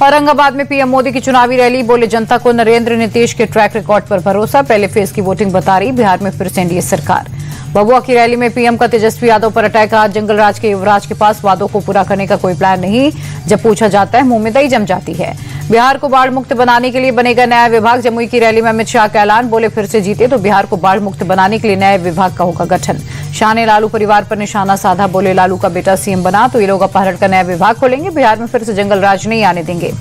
औरंगाबाद में पीएम मोदी की चुनावी रैली, बोले जनता को नरेंद्र नीतीश के ट्रैक रिकॉर्ड पर भरोसा। पहले फेज की वोटिंग बता रही बिहार में फिर से एनडीए सरकार। भभुआ की रैली में पीएम का तेजस्वी यादव पर अटैक। आज जंगलराज के युवराज के पास वादों को पूरा करने का कोई प्लान नहीं। जब पूछा जाता है मुंह में दही जम जाती है। बिहार को बाढ़ मुक्त बनाने के लिए बनेगा नया विभाग। जमुई की रैली में अमित शाह का ऐलान, बोले फिर से जीते तो बिहार को बाढ़ मुक्त बनाने के लिए नए विभाग का होगा गठन। शाह ने लालू परिवार पर निशाना साधा, बोले लालू का बेटा सीएम बना तो ये लोग अपहरण का नया विभाग खोलेंगे। बिहार में फिर से जंगलराज नहीं आने देंगे।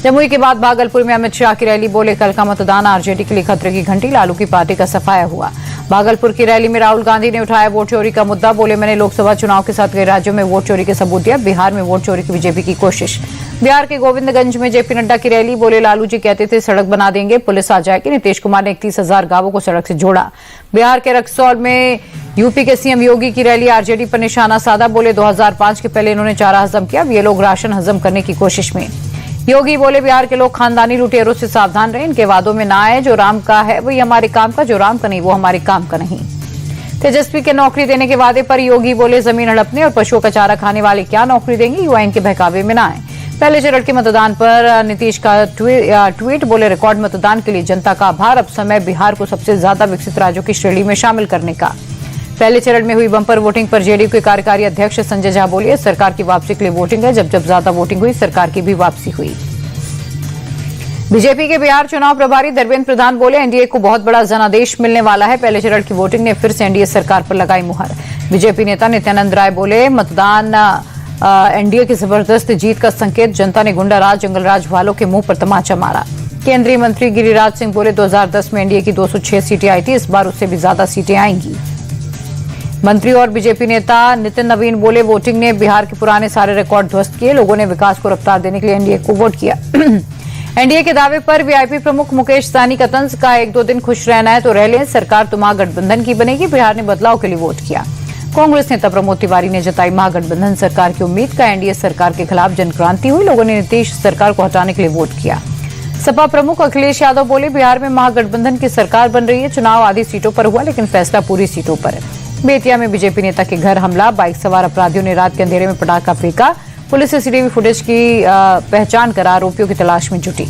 जमुई के बाद भागलपुर में अमित शाह की रैली, बोले कल का मतदान आरजेडी के लिए खतरे की घंटी। लालू की पार्टी का सफाया हुआ। भागलपुर की रैली में राहुल गांधी ने उठाया वोट चोरी का मुद्दा, बोले मैंने लोकसभा चुनाव के साथ कई राज्यों में वोट चोरी के सबूत दिया। बिहार में वोट चोरी की बीजेपी की कोशिश। बिहार के गोविंदगंज में जेपी नड्डा की रैली, बोले लालू जी कहते थे सड़क बना देंगे, पुलिस आ जाएगी। नीतीश कुमार ने 31,000 गांवों को सड़क से जोड़ा। बिहार के रक्सौल में यूपी के सीएम योगी की रैली, आरजेडी पर निशाना साधा, बोले 2005 के पहले इन्होंने चारा हजम किया, अब ये लोग राशन हजम करने की कोशिश में। योगी बोले बिहार के लोग खानदानी लुटेरों से सावधान रहे, इनके वादों में ना आए। जो राम का है वही हमारे काम का, जो राम का नहीं वो हमारे काम का नहीं। तेजस्वी के नौकरी देने के वादे पर योगी बोले जमीन हड़पने और पशुओं का चारा खाने वाले क्या नौकरी देंगे, युवा इनके बहकावे में ना आए। पहले चरण के मतदान पर नीतीश का ट्वीट, बोले रिकॉर्ड मतदान के लिए जनता का आभार। अब समय बिहार को सबसे ज्यादा विकसित राज्यों की श्रेणी में शामिल करने का। पहले चरण में हुई बंपर वोटिंग पर जेडीयू के कार्यकारी अध्यक्ष संजय झा बोले सरकार की वापसी के लिए वोटिंग है। जब जब ज्यादा वोटिंग हुई सरकार की भी वापसी हुई। बीजेपी के बिहार चुनाव प्रभारी धर्मेंद्र प्रधान बोले एनडीए को बहुत बड़ा जनादेश मिलने वाला है। पहले चरण की वोटिंग ने फिर से एनडीए सरकार पर लगाई मुहर। बीजेपी नेता नित्यानंद राय बोले मतदान एनडीए की जबरदस्त जीत का संकेत। जनता ने गुंडाराज जंगलराज वालों के मुंह पर तमाचा मारा। केंद्रीय मंत्री गिरिराज सिंह बोले 2010 में एनडीए की 206 सीटें आई थी, इस बार उससे भी ज्यादा सीटें आएंगी। मंत्री और बीजेपी नेता नितिन नवीन बोले वोटिंग ने बिहार के पुराने सारे रिकॉर्ड ध्वस्त किए। लोगों ने विकास को रफ्तार देने के लिए एनडीए को वोट किया। एनडीए के दावे पर वीआईपी प्रमुख मुकेश सहनी का तंज, का 1-2 दिन खुश रहना है तो रह लें, सरकार तो महागठबंधन की बनेगी। बिहार ने बदलाव के लिए वोट किया। कांग्रेस नेता प्रमोद तिवारी ने जताई महागठबंधन सरकार की उम्मीद का। एनडीए सरकार के खिलाफ जनक्रांति हुई, लोगों ने नीतीश सरकार को हटाने के लिए वोट किया। सपा प्रमुख अखिलेश यादव बोले बिहार में महागठबंधन की सरकार बन रही है। चुनाव आधी सीटों पर हुआ लेकिन फैसला पूरी सीटों पर है। बेतिया में बीजेपी नेता के घर हमला, बाइक सवार अपराधियों ने रात के अंधेरे में पटाखा फेंका। पुलिस सीसीटीवी फुटेज की पहचान कर आरोपियों की तलाश में जुटी।